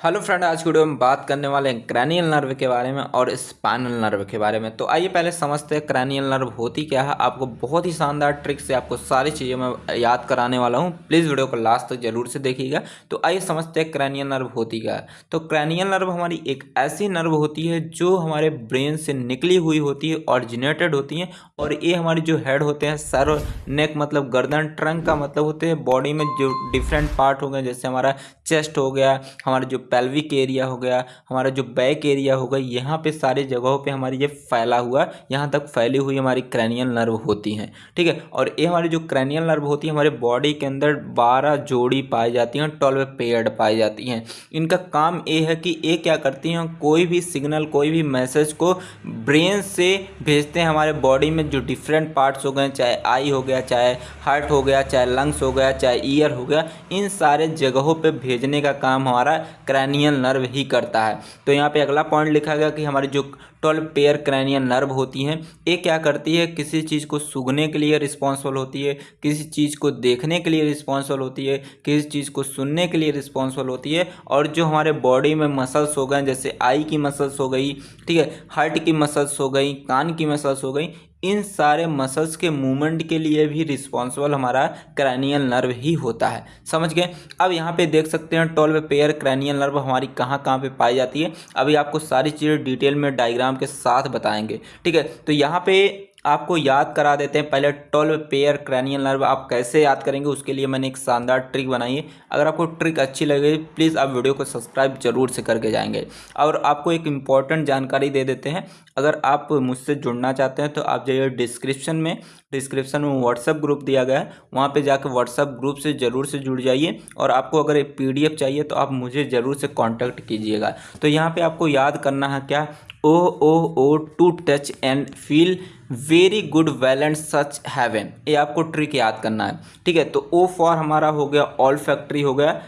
Hello friend, आज की video में बात करने वाले हैं क्रैनियल नर्व के बारे में और स्पाइनल नर्व के बारे में। तो आइए पहले समझते हैं क्रैनियल नर्व होती क्या है। आपको बहुत ही शानदार ट्रिक से आपको सारी चीज़ें मैं याद कराने वाला हूं, प्लीज़ वीडियो को लास्ट तक जरूर से देखिएगा। तो आइए समझते हैं क्रैनियल नर्व होती क्या है। तो क्रैनियल नर्व हमारी एक ऐसी नर्व होती है जो हमारे ब्रेन से निकली हुई होती है, ऑरिजिनेटेड होती है। और ये हमारी जो हेड होते हैं, सर, नेक मतलब गर्दन, ट्रंक का मतलब होते हैं बॉडी में जो डिफरेंट पार्ट हो गए, जैसे हमारा चेस्ट हो गया, हमारा जो पेल्विक एरिया हो गया, हमारा जो बैक एरिया हो गया, यहाँ पे सारी जगहों पे हमारी ये फैला हुआ, यहाँ तक फैली हुई हमारी क्रैनियल नर्व होती हैं। ठीक है। और ये हमारी जो क्रैनियल नर्व होती है हमारे बॉडी के अंदर 12 जोड़ी पाई जाती हैं, 12 पेयर्ड पाई जाती हैं। इनका काम ये है कि ये क्या करती हैं, कोई भी सिग्नल, कोई भी मैसेज को ब्रेन से भेजते हैं हमारे बॉडी में जो डिफरेंट पार्ट्स हो गए, चाहे आई हो गया, चाहे हार्ट हो गया, चाहे लंग्स हो गया, चाहे ईयर हो गया, इन सारे जगहों पे भेजने का काम हमारा क्रैनियल नर्व ही करता है। तो यहाँ पे अगला पॉइंट लिखा गया कि हमारी जो 12 पेयर क्रैनियल नर्व होती हैं, ये क्या करती है, किसी चीज़ को सूंघने के लिए रिस्पॉन्सिबल होती है, किसी चीज़ को देखने के लिए रिस्पॉन्सिबल होती है, किसी चीज़ को सुनने के लिए रिस्पॉन्सिबल होती है। और जो हमारे बॉडी में मसल्स हो गए, जैसे आई की मसल्स हो गई, ठीक है, हार्ट की मसल्स हो गई, कान की मसल्स हो गई, इन सारे मसल्स के मूवमेंट के लिए भी रिस्पॉन्सिबल हमारा क्रैनियल नर्व ही होता है। समझ गए। अब यहाँ पे देख सकते हैं 12 पेयर क्रैनियल नर्व हमारी कहाँ कहाँ पे पाई जाती है। अभी आपको सारी चीज़ें डिटेल में डायग्राम के साथ बताएंगे। ठीक है। तो यहाँ पे आपको याद करा देते हैं पहले 12 पेयर क्रैनियल नर्व आप कैसे याद करेंगे, उसके लिए मैंने एक शानदार ट्रिक बनाई है। अगर आपको ट्रिक अच्छी लगे प्लीज़ आप वीडियो को सब्सक्राइब जरूर से करके जाएंगे। और आपको एक इम्पॉर्टेंट जानकारी दे देते हैं, अगर आप मुझसे जुड़ना चाहते हैं तो आप जाइए डिस्क्रिप्शन में व्हाट्सएप ग्रुप दिया गया है, वहाँ पे जाकर व्हाट्सएप ग्रुप से ज़रूर से जुड़ जाइए। और आपको अगर एक PDF चाहिए तो आप मुझे ज़रूर से कांटेक्ट कीजिएगा। तो यहाँ पे आपको याद करना है क्या, oh to touch and feel very good velvet such heaven, ये आपको ट्रिक याद करना है। ठीक है। तो O फॉर हमारा हो गया ऑल फैक्ट्री हो गया,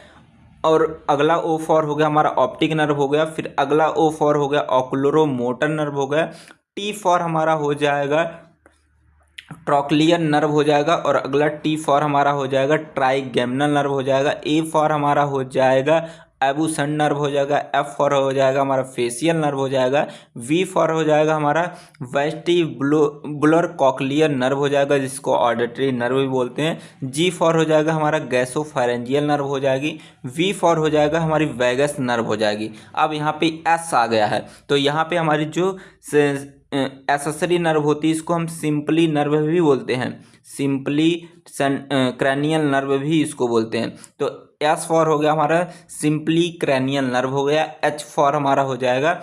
और अगला O फॉर हो गया हमारा ऑप्टिक नर्व हो गया, फिर अगला O फॉर हो गया ऑकुलरो मोटर नर्व हो गया, T फॉर हमारा हो जाएगा ट्रॉक्लियर नर्व हो जाएगा, और अगला T फॉर हमारा हो जाएगा ट्राइगेमिनल नर्व हो जाएगा, A फॉर हमारा हो जाएगा एबुसन नर्व हो जाएगा, F फॉर हो जाएगा हमारा फेशियल नर्व हो जाएगा, V फॉर हो जाएगा हमारा वेस्टिबुलर कॉक्लियर नर्व हो जाएगा, जिसको ऑडिटरी नर्व भी बोलते हैं, G फॉर हो जाएगा हमारा गैसोफेरेंजियल नर्व हो जाएगी, V फॉर हो जाएगा हमारी वैगस नर्व हो जाएगी। अब यहाँ पे S आ गया है, तो यहाँ पे हमारी जो एक्सेसरी नर्व होती है इसको हम सिंपली नर्व भी बोलते हैं, सिंपली क्रैनियल नर्व भी इसको बोलते हैं। तो S फॉर हो गया हमारा सिंपली क्रैनियल नर्व हो गया, H फॉर हमारा हो जाएगा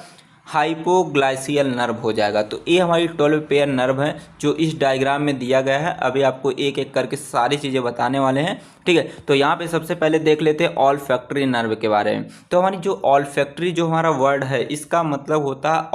हाइपोग्लाइसियल नर्व हो जाएगा। तो ये हमारी 12 पेयर नर्व है जो इस डायग्राम में दिया गया है। अभी आपको एक एक करके सारी चीज़ें बताने वाले हैं। ठीक है। तो यहाँ पे सबसे पहले देख लेते हैं ऑल फैक्ट्री नर्व के बारे में। तो हमारी जो ऑल फैक्ट्री जो हमारा वर्ड है, इसका मतलब होता है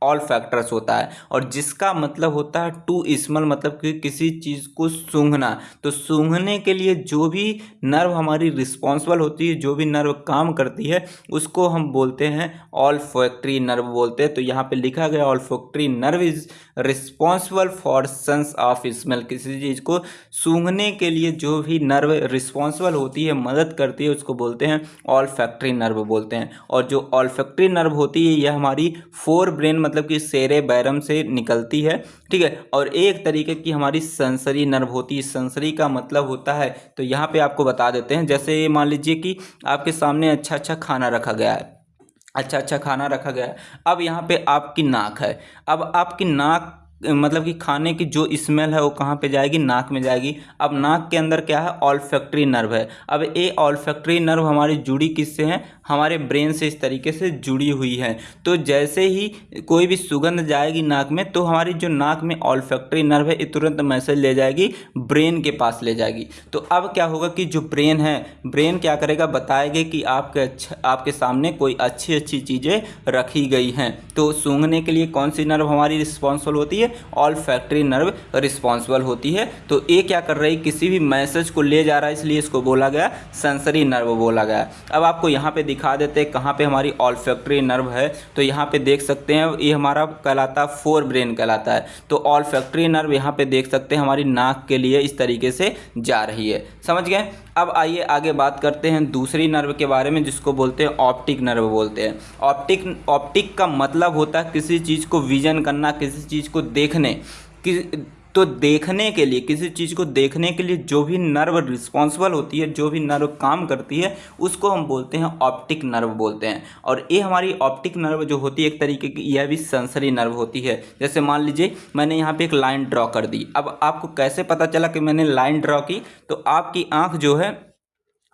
ऑल फैक्टर्स होता है, और जिसका मतलब होता है टू स्मेल, मतलब कि किसी चीज़ को सूंघना। तो सूंघने के लिए जो भी नर्व हमारी रिस्पॉन्सिबल होती है, जो भी नर्व काम करती है, उसको हम बोलते हैं ऑल फैक्ट्री नर्व बोलते हैं। तो यहाँ पे लिखा गया all factory nerve is responsible for sense of smell, किसी चीज़ को सूंघने के लिए जो भी नर्व रिस्पॉन्सिबल होती है, मदद करती है, उसको बोलते हैं ऑल फैक्ट्री नर्व बोलते हैं। और जो ऑल फैक्ट्री नर्व होती है यह हमारी फोर ब्रेन मतलब कि सेरेबैरम से निकलती है। ठीक है। और एक तरीके की हमारी सेंसरी नर्व होती है, सेंसरी का मतलब होता है, तो यहाँ पे आपको बता देते हैं, जैसे मान लीजिए कि आपके सामने अच्छा खाना रखा गया है, अच्छा खाना रखा गया है। अब यहाँ पे आपकी नाक है, अब आपकी नाक मतलब कि खाने की जो स्मेल है वो कहाँ पे जाएगी, नाक में जाएगी। अब नाक के अंदर क्या है, ऑल्फैक्टरी नर्व है। अब ये ऑल्फैक्टरी नर्व हमारी जुड़ी किससे है, हमारे ब्रेन से इस तरीके से जुड़ी हुई है। तो जैसे ही कोई भी सुगंध जाएगी नाक में, तो हमारी जो नाक में ऑल्फैक्टरी नर्व है ये तुरंत मैसेज ले जाएगी, ब्रेन के पास ले जाएगी। तो अब क्या होगा कि जो ब्रेन है, ब्रेन क्या करेगा, बताएगा कि आपके सामने कोई अच्छी चीज़ें रखी गई हैं। तो सूंघने के लिए कौन सी नर्व हमारी रिस्पॉन्सिबल होती है, ऑल फैक्ट्री नर्व रिस्पॉन्सिबल होती है। तो ये क्या कर रही, किसी भी मैसेज को ले जा रहा है, इसलिए इसको बोला गया सेंसरी नर्व बोला गया। अब आपको यहाँ पे दिखा देते हैं कहाँ पे हमारी ऑल्फैक्टरी नर्व है। तो यहाँ पे देख सकते हैं ये हमारा कहलाता है फोर ब्रेन कहलाता है। तो ऑल्फैक्टरी नर्व यहाँ पे देख सकते हैं हमारी नाक के लिए इस तरीके से जा रही है, समझ गए। अब आइए आगे बात करते हैं दूसरी नर्व के बारे में जिसको बोलते हैं ऑप्टिक नर्व बोलते हैं। ऑप्टिक का मतलब होता है किसी चीज़ को विजन करना, किसी चीज़ को देखने तो देखने के लिए, किसी चीज़ को देखने के लिए जो भी नर्व रिस्पॉन्सिबल होती है, जो भी नर्व काम करती है, उसको हम बोलते हैं ऑप्टिक नर्व बोलते हैं। और ये हमारी ऑप्टिक नर्व जो होती है एक तरीके की यह भी सेंसरी नर्व होती है। जैसे मान लीजिए मैंने यहाँ पे एक लाइन ड्रॉ कर दी। अब आपको कैसे पता चला कि मैंने लाइन ड्रॉ की? तो आपकी आँख जो है,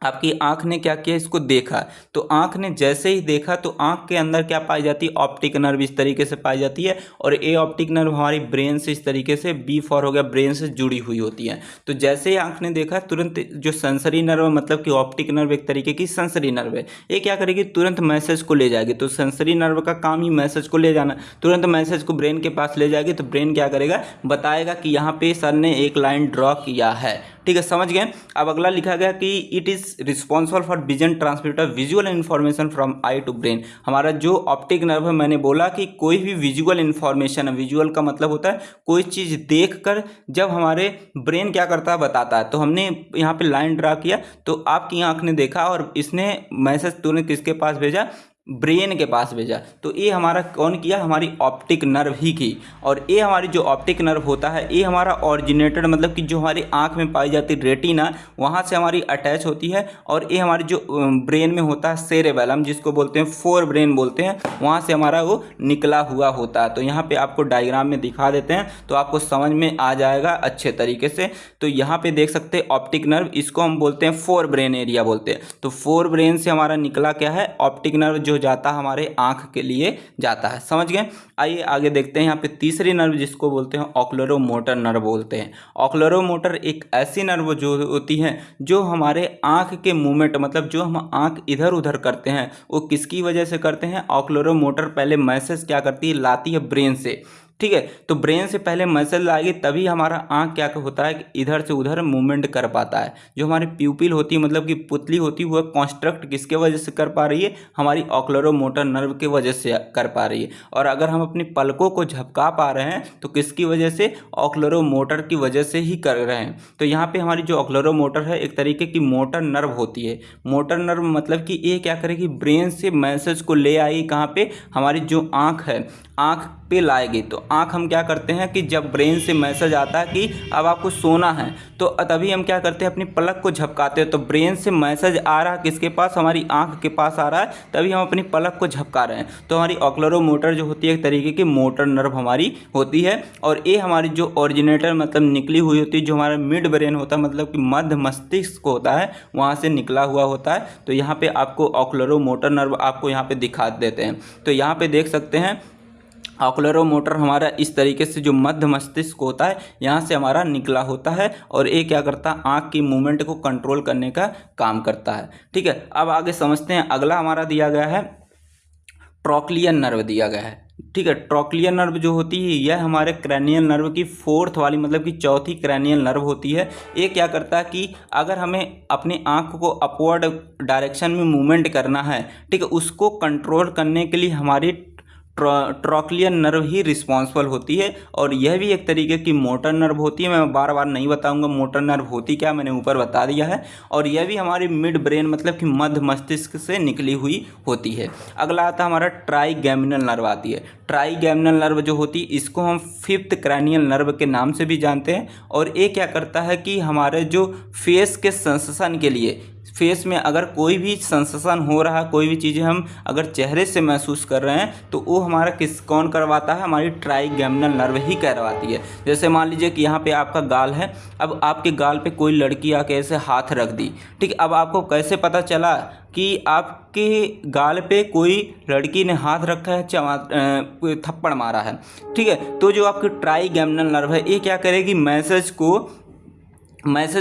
आपकी आंख ने क्या किया, इसको देखा। तो आंख ने जैसे ही देखा तो आंख के अंदर क्या पाई जाती है, ऑप्टिक नर्व इस तरीके से पाई जाती है। और ये ऑप्टिक नर्व हमारी ब्रेन से इस तरीके से बी फॉर हो गया, ब्रेन से जुड़ी हुई होती है। तो जैसे ही आंख ने देखा तुरंत जो सेंसरी नर्व मतलब कि ऑप्टिक नर्व एक तरीके की सेंसरी नर्व है, ये क्या करेगी, तुरंत मैसेज को ले जाएगी। तो सेंसरी नर्व का काम ही मैसेज को ले जाना, तुरंत मैसेज को ब्रेन के पास ले जाएगी। तो ब्रेन क्या करेगा, बताएगा कि यहाँ पे सर ने एक लाइन ड्रॉ किया है, ठीक है, समझ गए। अब अगला लिखा गया कि it is responsible for vision transmitter visual information from eye to brain. हमारा जो ऑप्टिक नर्व है, मैंने बोला कि कोई भी विजुअल इन्फॉर्मेशन है, विजुअल का मतलब होता है कोई चीज़ देखकर जब हमारे ब्रेन क्या करता है, बताता है। तो हमने यहाँ पे लाइन ड्रा किया तो आपकी आंख ने देखा और इसने मैसेज तुरंत किसके पास भेजा, ब्रेन के पास भेजा। तो ये हमारा कौन किया, हमारी ऑप्टिक नर्व ही की। और ये हमारी जो ऑप्टिक नर्व होता है ये हमारा ऑरिजिनेटर मतलब कि जो हमारी आंख में पाई जाती रेटिना, वहाँ से हमारी अटैच होती है। और ये हमारी जो ब्रेन में होता है सेरेबेलम, जिसको बोलते हैं फोर ब्रेन बोलते हैं, वहाँ से हमारा वो निकला हुआ होता है। तो यहाँ पे आपको डायग्राम में दिखा देते हैं तो आपको समझ में आ जाएगा अच्छे तरीके से। तो यहाँ पे देख सकते हैं ऑप्टिक नर्व, इसको हम बोलते हैं फोर ब्रेन एरिया बोलते हैं। तो फोर ब्रेन से हमारा निकला क्या है, ऑप्टिक नर्व जो जाता है हमारे आंख के लिए जाता है, समझ गए। आइए आगे देखते हैं यहाँ पे तीसरी नर्व जिसको बोलते हैं ऑक्यूलोमोटर नर्व बोलते हैं। ऑक्यूलोमोटर एक ऐसी नर्व जो होती है जो हमारे आंख के मूवमेंट मतलब जो हम आंख इधर उधर करते हैं वो किसकी वजह से करते हैं, ऑक्यूलोमोटर पहले मैसेज क्या करती है, लाती है ब्रेन से, ठीक है। तो ब्रेन से पहले मैसेज लाएगी तभी हमारा आंख क्या होता है कि इधर से उधर मूवमेंट कर पाता है। जो हमारी प्यूपिल होती है मतलब कि पुतली होती है, वह कॉन्स्ट्रक्ट किसके वजह से कर पा रही है, हमारी ऑक्यूलोमोटर नर्व के वजह से कर पा रही है। और अगर हम अपनी पलकों को झपका पा रहे हैं तो किसकी वजह से, ऑक्यूलोमोटर की वजह से ही कर रहे हैं। तो यहाँ पे हमारी जो ऑक्यूलोमोटर है एक तरीके की मोटर नर्व होती है। मोटर नर्व मतलब कि ये क्या करेगी, ब्रेन से मैसेज को ले आएगी कहाँ पे, हमारी जो आँख है आँख पे लाएगी। तो आँख हम क्या करते हैं कि जब ब्रेन से मैसेज आता है कि अब आपको सोना है तो तभी हम क्या करते हैं, अपनी पलक को झपकाते हैं। तो ब्रेन से मैसेज आ रहा है किसके पास, हमारी आँख के पास आ रहा है, तभी हम अपनी पलक को झपका रहे हैं। तो हमारी ऑक्यूलोमोटर जो होती है एक तरीके की मोटर नर्व हमारी होती है। और ये हमारी जो ओरिजिनेटर मतलब निकली हुई होती है, जो हमारा मिड ब्रेन होता है मतलब कि मध्य मस्तिष्क होता है, वहाँ से निकला हुआ होता है। तो यहाँ पे आपको ऑक्यूलोमोटर नर्व आपको यहाँ पे दिखा देते हैं। तो यहाँ पे देख सकते हैं ऑक्यूलोमोटर हमारा इस तरीके से जो मध्य मस्तिष्क होता है यहाँ से हमारा निकला होता है और ये क्या करता है, आँख की मूवमेंट को कंट्रोल करने का काम करता है, ठीक है। अब आगे समझते हैं, अगला हमारा दिया गया है ट्रॉक्लियन नर्व दिया गया है, ठीक है। ट्रॉक्लियन नर्व जो होती है यह हमारे क्रैनियल नर्व की फोर्थ वाली मतलब कि चौथी क्रैनियल नर्व होती है। ये क्या करता है कि अगर हमें अपनी आँख को अपवर्ड डायरेक्शन में मूवमेंट करना है, ठीक है, उसको कंट्रोल करने के लिए हमारी ट्रॉक्लियन नर्व ही रिस्पॉन्सिबल होती है। और यह भी एक तरीके की मोटर नर्व होती है। मैं बार बार नहीं बताऊंगा मोटर नर्व होती क्या, मैंने ऊपर बता दिया है। और यह भी हमारी मिड ब्रेन मतलब कि मध्य मस्तिष्क से निकली हुई होती है। अगला आता है हमारा ट्राइगेमिनल नर्व आती है। ट्राइगेमिनल नर्व जो होती है इसको हम फिफ्थ क्रैनियल नर्व के नाम से भी जानते हैं। और ये क्या करता है कि हमारे जो फेस के सेंसेशन के लिए, फेस में अगर कोई भी सेंसेशन हो रहा है, कोई भी चीज़ें हम अगर चेहरे से महसूस कर रहे हैं तो वो हमारा कौन करवाता है, हमारी ट्राइगेमिनल नर्व ही करवाती है। जैसे मान लीजिए कि यहाँ पे आपका गाल है, अब आपके गाल पे कोई लड़की आके ऐसे हाथ रख दी, ठीक है। अब आपको कैसे पता चला कि आपके गाल पे कोई लड़की ने हाथ रखा है, थप्पड़ मारा है, ठीक है। तो जो आपकी ट्राइगेमिनल नर्व है ये क्या करेगी, मैसेज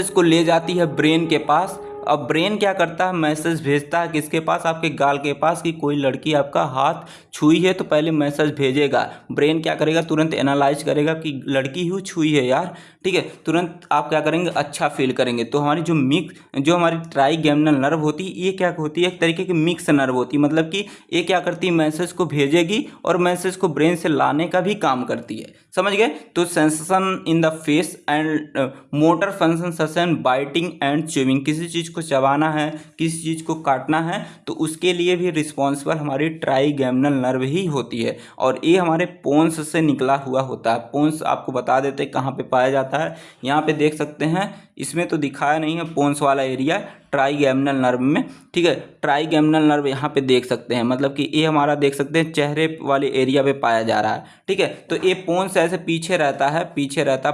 को ले जाती है ब्रेन के पास। अब ब्रेन क्या करता है, मैसेज भेजता है किसके पास, आपके गाल के पास, कि कोई लड़की आपका हाथ छुई है, तो पहले मैसेज भेजेगा। ब्रेन क्या करेगा, तुरंत एनालाइज करेगा कि लड़की ही छुई है यार, ठीक है, तुरंत आप क्या करेंगे, अच्छा फील करेंगे। तो हमारी जो हमारी ट्राइगेमिनल नर्व होती है, ये क्या होती है, एक तरीके की मिक्स नर्व होती है, मतलब कि ये क्या करती है, मैसेज को भेजेगी और मैसेज को ब्रेन से लाने का भी काम करती है, समझ गए। तो sensation in the face and motor function such and biting and chewing, किसी चीज़ को चबाना है, किसी चीज़ को काटना है, तो उसके लिए भी रिस्पॉन्सिबल हमारी ट्राइगेमिनल नर्व ही होती है। और ये हमारे पोन्स से निकला हुआ होता है। पोन्स आपको बता देते हैं कहाँ पे पाया जाता है, यहाँ पे देख सकते हैं, इसमें तो दिखाया नहीं है पोन्स वाला एरिया ट्राइगेमिनल नर्व में, ठीक है। ट्राइगेमिनल नर्व यहाँ पे देख सकते हैं, मतलब कि ये हमारा देख सकते हैं चेहरे वाले एरिया पे पाया जा रहा है, ठीक है। तो ये पोन्स ऐसे पीछे रहता है,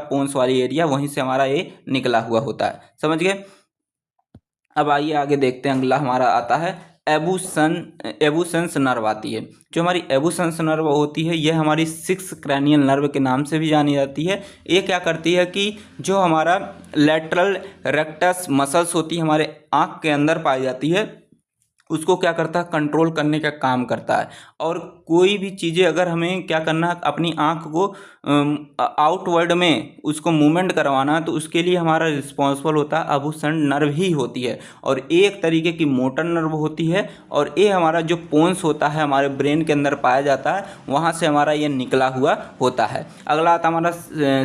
पोन्स वाली एरिया, वहीं से हमारा ये निकला हुआ होता है, समझ गए। अब आइए आगे देखते हैं, अगला हमारा आता है एबुसेंस नर्व आती है। जो हमारी एबुसेंस नर्व होती है, यह हमारी 6 क्रैनियल नर्व के नाम से भी जानी जाती है। ये क्या करती है कि जो हमारा लेटरल रेक्टस मसल्स होती है, हमारे आँख के अंदर पाई जाती है, उसको क्या करता है, कंट्रोल करने का काम करता है। और कोई भी चीज़ें अगर हमें क्या करना है, अपनी आँख को आउटवर्ड में उसको मूवमेंट करवाना, तो उसके लिए हमारा रिस्पॉन्सिबल होता है अबुसेंस नर्व ही होती है। और एक तरीके की मोटर नर्व होती है, और ये हमारा जो पोन्स होता है हमारे ब्रेन के अंदर पाया जाता है, वहाँ से हमारा ये निकला हुआ होता है। अगला आता हमारा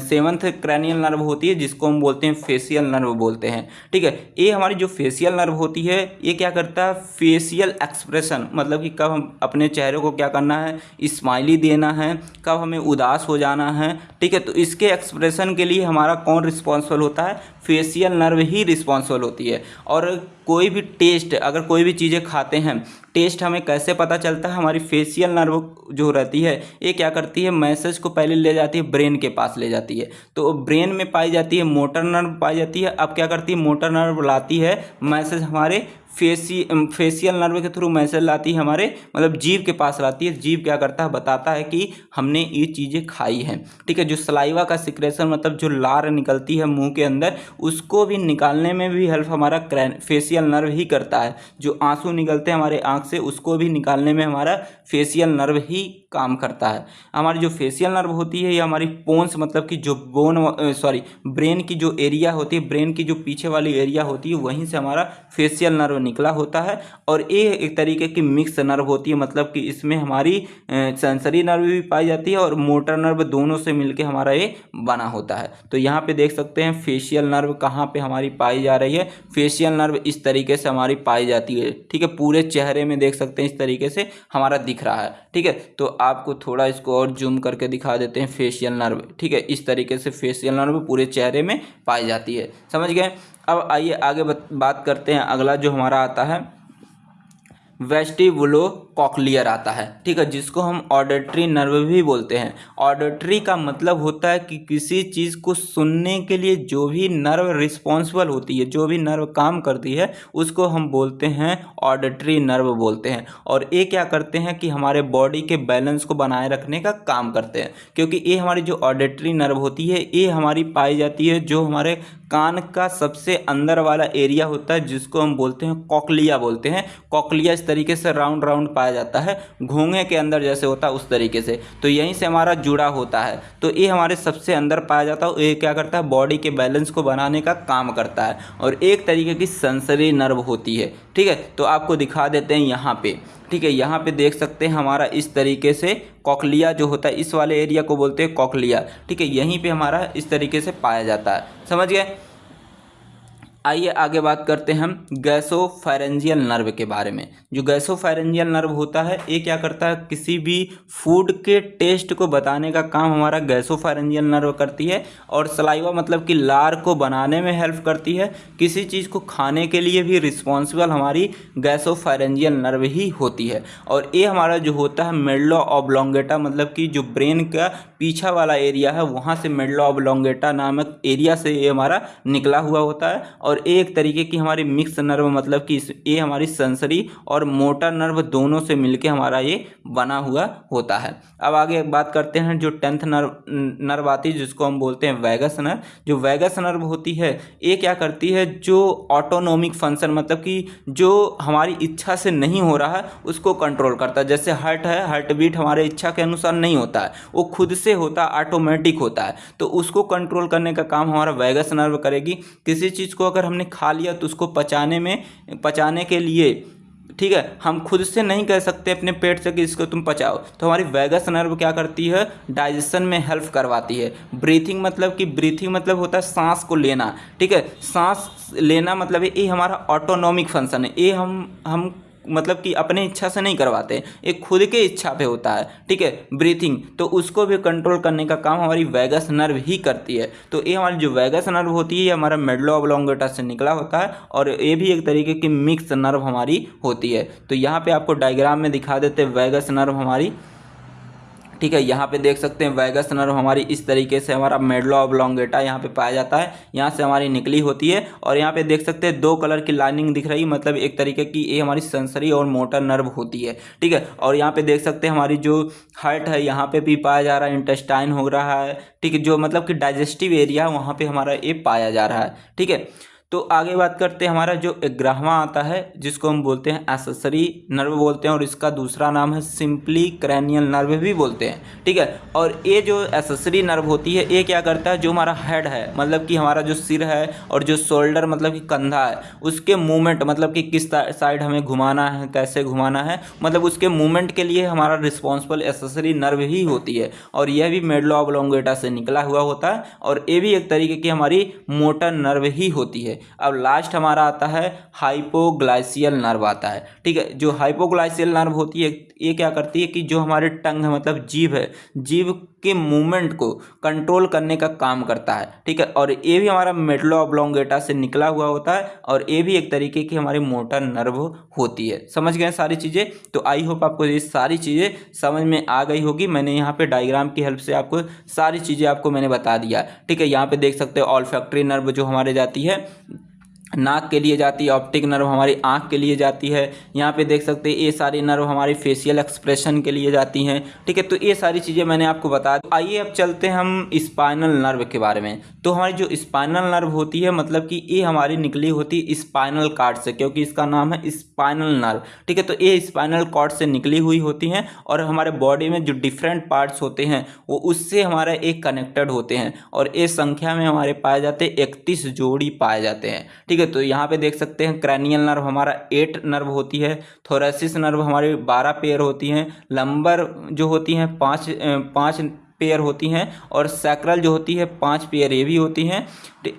7th क्रैनियल नर्व होती है, जिसको हम बोलते हैं फेशियल नर्व बोलते हैं, ठीक है। ये हमारी जो फेशियल नर्व होती है, ये क्या करता है, फेशियल एक्सप्रेशन, मतलब कि कब हम अपने चेहरे को क्या करना है, स्माइली देना है, कब हमें उदास हो जाना है, ठीक है। तो इसके एक्सप्रेशन के लिए हमारा कौन रिस्पॉन्सिबल होता है, फेशियल नर्व ही रिस्पॉन्सिबल होती है। और कोई भी टेस्ट, अगर कोई भी चीज़ें खाते हैं, टेस्ट हमें कैसे पता चलता है, हमारी फेशियल नर्व जो रहती है, ये क्या करती है, मैसेज को पहले ले जाती है ब्रेन के पास ले जाती है। तो ब्रेन में पाई जाती है मोटर नर्व पाई जाती है। अब क्या करती है, मोटर नर्व लाती है मैसेज हमारे फेशियल नर्व के थ्रू मैसेज लाती है हमारे, मतलब जीभ के पास लाती है। जीभ क्या करता है, बताता है कि हमने ये चीज़ें खाई हैं, ठीक है। जो सलाइवा का सिक्रेशन, मतलब जो लार निकलती है मुंह के अंदर, उसको भी निकालने में भी हेल्प हमारा फेशियल नर्व ही करता है। जो आंसू निकलते हैं हमारे आँख से, उसको भी निकालने में हमारा फेशियल नर्व ही काम करता है। हमारी जो फेशियल नर्व होती है, ये हमारी पोन्स, मतलब कि जो ब्रेन की जो एरिया होती है, ब्रेन की जो पीछे वाली एरिया होती है, वहीं से हमारा फेशियल नर्व निकला होता है। और ये एक तरीके की मिक्स नर्व होती है, मतलब कि इसमें हमारी सेंसरी नर्व भी पाई जाती है और मोटर नर्व, दोनों से मिलके हमारा ये बना होता है। तो यहाँ पे देख सकते हैं फेशियल नर्व कहाँ पे हमारी पाई जा रही है। फेशियल नर्व इस तरीके से हमारी पाई जाती है, ठीक है। पूरे चेहरे में देख सकते हैं इस तरीके से हमारा दिख रहा है, ठीक है। तो आपको थोड़ा इसको और जूम करके दिखा देते हैं फेशियल नर्व, ठीक है। इस तरीके से फेशियल नर्व पूरे चेहरे में पाई जाती है, समझ गए। अब आइए आगे बात करते हैं। अगला जो हमारा आता है वेस्टिबुलो कॉक्लियर आता है, ठीक है, जिसको हम ऑडिटरी नर्व भी बोलते हैं। ऑडिटरी का मतलब होता है कि किसी चीज़ को सुनने के लिए जो भी नर्व रिस्पॉन्सिबल होती है, जो भी नर्व काम करती है, उसको हम बोलते हैं ऑडिटरी नर्व बोलते हैं। और ये क्या करते हैं कि हमारे बॉडी के बैलेंस को बनाए रखने का काम करते हैं, क्योंकि ये हमारी जो ऑडिटरी नर्व होती है, ये हमारी पाई जाती है जो हमारे कान का सबसे अंदर वाला एरिया होता है, जिसको हम बोलते हैं कॉक्लिया बोलते हैं। कॉक्लिया इस तरीके से राउंड राउंड पाया जाता है, घोंघे के अंदर जैसे होता है उस तरीके से। तो यहीं से हमारा जुड़ा होता है, तो ये हमारे सबसे अंदर पाया जाता है। ये क्या करता है, बॉडी के बैलेंस को बनाने का काम करता है, और एक तरीके की सेंसरी नर्व होती है, ठीक है। तो आपको दिखा देते हैं यहाँ पे, ठीक है। यहाँ पे देख सकते हैं हमारा इस तरीके से कॉक्लिया जो होता है, इस वाले एरिया को बोलते हैं कॉक्लिया, ठीक है। यहीं पे हमारा इस तरीके से पाया जाता है, समझ गए। आइए आगे बात करते हैं हम गैसोफेरेंजियल नर्व के बारे में। जो गैसोफेरेंजियल नर्व होता है, ये क्या करता है, किसी भी फूड के टेस्ट को बताने का काम हमारा गैसोफेरेंजियल नर्व करती है। और सलाइवा मतलब कि लार को बनाने में हेल्प करती है। किसी चीज़ को खाने के लिए भी रिस्पॉन्सिबल हमारी गैसोफेरेंजियल नर्व ही होती है। और ये हमारा जो होता है मेडुला ऑब्लोंगेटा, मतलब कि जो ब्रेन का पीछा वाला एरिया है, वहाँ से मेडुला ऑब्लोंगेटा नामक एरिया से ये हमारा निकला हुआ होता है। और ए एक तरीके की हमारी मिक्स नर्व, मतलब कि ये हमारी सेंसरी और मोटर नर्व दोनों से मिलके हमारा ये बना हुआ होता है। अब आगे बात करते हैं जो 10th नर्व आती है जिसको हम बोलते हैं वैगस नर्व। जो वैगस नर्व होती है ये क्या करती है, जो ऑटोनोमिक फंक्शन, मतलब कि जो हमारी इच्छा से नहीं हो रहा है उसको कंट्रोल करता है। जैसे हार्ट है, हार्ट बीट हमारे इच्छा के अनुसार नहीं होता है, वो खुद से होता है, ऑटोमेटिक होता है, तो उसको कंट्रोल करने का काम हमारा वैगस नर्व करेगी। किसी चीज़ को अगर हमने खा लिया तो उसको पचाने के लिए, ठीक है, हम खुद से नहीं कह सकते अपने पेट से कि इसको तुम पचाओ, तो हमारी वैगस नर्व क्या करती है, डाइजेशन में हेल्प करवाती है। ब्रीथिंग मतलब होता है सांस को लेना, ठीक है, सांस लेना मतलब ये हमारा ऑटोनोमिक फंक्शन है। ये हम मतलब कि अपने इच्छा से नहीं करवाते, एक खुद के इच्छा पे होता है, ठीक है, ब्रीथिंग, तो उसको भी कंट्रोल करने का काम हमारी वैगस नर्व ही करती है। तो ये हमारी जो वैगस नर्व होती है ये हमारा मेडुला ऑब्लोंगेटा से निकला होता है और ये भी एक तरीके की मिक्स नर्व हमारी होती है। तो यहाँ पे आपको डायग्राम में दिखा देते हैं वैगस नर्व हमारी, ठीक है, यहाँ पे देख सकते हैं वैगस नर्व हमारी इस तरीके से हमारा मेडुला ऑब्लोंगेटा यहाँ पे पाया जाता है, यहाँ से हमारी निकली होती है। और यहाँ पे देख सकते हैं 2 कलर की लाइनिंग दिख रही, मतलब एक तरीके की ये हमारी सेंसरी और मोटर नर्व होती है, ठीक है। और यहाँ पे देख सकते हैं हमारी जो हार्ट है यहाँ पे भी पाया जा रहा है, इंटेस्टाइन हो रहा है, ठीक है, जो मतलब कि डाइजेस्टिव एरिया है वहाँ पे हमारा ये पाया जा रहा है, ठीक है। तो आगे बात करते हैं हमारा जो 11वां आता है जिसको हम बोलते हैं एक्सेसरी नर्व बोलते हैं, और इसका दूसरा नाम है सिंपली क्रैनियल नर्व भी बोलते हैं, ठीक है। और ये जो एक्सेसरी नर्व होती है ये क्या करता है, जो हमारा हेड है, मतलब कि हमारा जो सिर है और जो शोल्डर मतलब कि कंधा है, उसके मूवमेंट, मतलब कि किस साइड हमें घुमाना है, कैसे घुमाना है, मतलब उसके मूवमेंट के लिए हमारा रिस्पॉन्सिबल एक्सेसरी नर्व ही होती है। और यह भी मेडुला ऑब्लोंगेटा से निकला हुआ होता है और ये भी एक तरीके की हमारी मोटर नर्व ही होती है। अब लास्ट हमारा आता है हाइपोग्लाइसियल नर्व आता है, ठीक है। जो हाइपोग्लाइसियल नर्व होती है ये क्या करती है कि जो हमारे टंग है, मतलब जीभ है, जीभ के मूवमेंट को कंट्रोल करने का काम करता है, ठीक है। और ये भी हमारा मेडुला ऑब्लोंगेटा से निकला हुआ होता है और ये भी एक तरीके की हमारी मोटर नर्व होती है। समझ गए सारी चीज़ें? तो आई होप आपको ये सारी चीज़ें समझ में आ गई होगी। मैंने यहाँ पे डायग्राम की हेल्प से आपको सारी चीज़ें आपको मैंने बता दिया, ठीक है। यहाँ पे देख सकते हो ऑल्फैक्टरी नर्व जो हमारे जाती है नाक के लिए जाती है, ऑप्टिक नर्व हमारी आँख के लिए जाती है, यहाँ पे देख सकते हैं ये सारी नर्व हमारी फेशियल एक्सप्रेशन के लिए जाती हैं, ठीक है। तो ये सारी चीज़ें मैंने आपको बता दी। आइए अब चलते हैं हम स्पाइनल नर्व के बारे में। तो हमारी जो स्पाइनल नर्व होती है, मतलब कि ये हमारी निकली होती है स्पाइनल कॉर्ड से, क्योंकि इसका नाम है स्पाइनल नर्व, ठीक है। तो ये स्पाइनल कॉर्ड से निकली हुई होती हैं और हमारे बॉडी में जो डिफरेंट पार्ट्स होते हैं वो उससे हमारा एक कनेक्टेड होते हैं और ये संख्या में हमारे पाए जाते हैं 31 जोड़ी पाए जाते हैं, ठीक है। तो यहाँ पे देख सकते हैं क्रैनियल नर्व हमारा 8 नर्व होती है, थोरेसिस नर्व हमारी 12 पेयर होती हैं, लंबर जो होती हैं 5 पेयर होती हैं और सैक्रल जो होती है 5 पेयर ये भी होती हैं।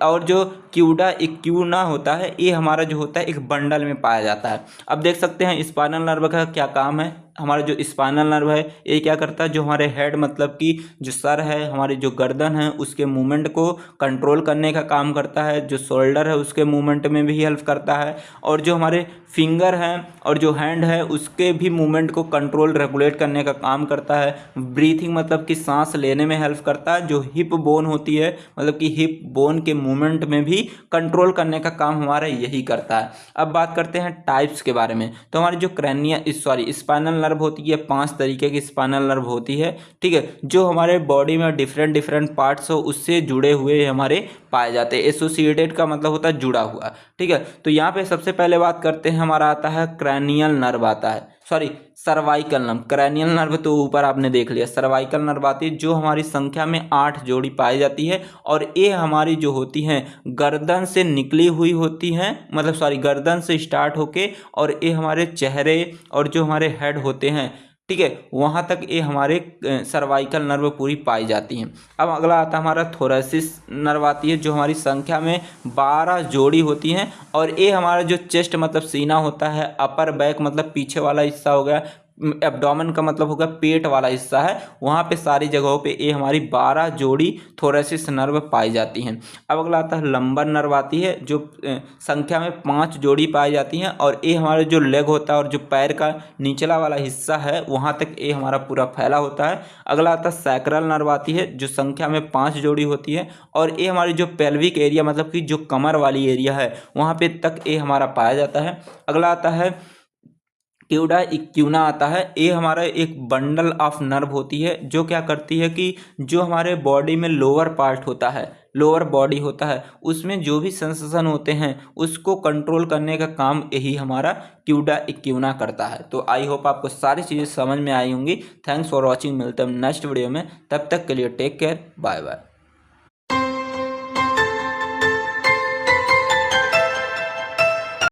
और जो क्यूना होता है ये हमारा जो होता है एक बंडल में पाया जाता है। अब देख सकते हैं स्पाइनल नर्व का क्या काम है। हमारा जो स्पाइनल नर्व है ये क्या करता है, जो हमारे हेड मतलब कि जो सर है, हमारी जो गर्दन है उसके मूवमेंट को कंट्रोल करने का काम करता है, जो शोल्डर है उसके मूवमेंट में भी हेल्प करता है, और जो हमारे फिंगर हैं और जो हैंड है उसके भी मूवमेंट को कंट्रोल रेगुलेट करने का काम करता है। ब्रीथिंग मतलब कि सांस लेने में हेल्प करता है। जो हिप बोन होती है, मतलब कि हिप बोन के मूवमेंट में भी कंट्रोल करने का काम हमारा यही करता है। अब बात करते हैं टाइप्स के बारे में। तो हमारी जो स्पाइनल नर्व होती है 5 तरीके की स्पाइनल नर्व होती है, ठीक है, जो हमारे बॉडी में डिफरेंट पार्ट्स हो उससे जुड़े हुए हमारे पाए जाते हैं। एसोसिएटेड का मतलब होता है जुड़ा हुआ, ठीक है। तो यहाँ पे सबसे पहले बात करते हैं, हमारा आता है क्रैनियल नर्व आता है, सर्वाइकल नर्व। क्रैनियल नर्व तो ऊपर आपने देख लिया, सर्वाइकल नर्व आती है जो हमारी संख्या में 8 जोड़ी पाई जाती है और ये हमारी जो होती हैं गर्दन से निकली हुई होती हैं, मतलब गर्दन से स्टार्ट होके और ये हमारे चेहरे और जो हमारे हेड होते हैं, ठीक है, वहाँ तक ये हमारे सर्वाइकल नर्व पूरी पाई जाती हैं। अब अगला आता है हमारा थोरेसिस नर्व आती है जो हमारी संख्या में 12 जोड़ी होती हैं और ये हमारा जो चेस्ट मतलब सीना होता है, अपर बैक मतलब पीछे वाला हिस्सा हो गया, एब्डोमेन का मतलब होगा पेट वाला हिस्सा है, वहाँ पे सारी जगहों पे ये हमारी 12 जोड़ी थोरेसिस नर्व पाई जाती हैं। अब अगला आता है लंबर नर्व आती है, जो संख्या में 5 जोड़ी पाई जाती हैं, और ये हमारे जो लेग होता है और जो पैर का निचला वाला हिस्सा है वहाँ तक ये हमारा पूरा फैला होता है। अगला आता है सैक्रल नर्व आती है, जो संख्या में 5 जोड़ी होती है, और ये हमारी जो पेल्विक एरिया मतलब कि जो कमर वाली एरिया है वहाँ पे तक ये हमारा पाया जाता है। अगला आता है क्यूडा इक्यूना आता है, ये हमारा एक बंडल ऑफ नर्व होती है, जो क्या करती है कि जो हमारे बॉडी में लोअर पार्ट होता है, लोअर बॉडी होता है, उसमें जो भी सेंसेशन होते हैं उसको कंट्रोल करने का काम यही हमारा क्यूडा इक्यूना करता है। तो आई होप आपको सारी चीज़ें समझ में आई होंगी। थैंक्स फॉर वॉचिंग, मिलते हैं नेक्स्ट वीडियो में, तब तक के लिए टेक केयर, बाय बाय।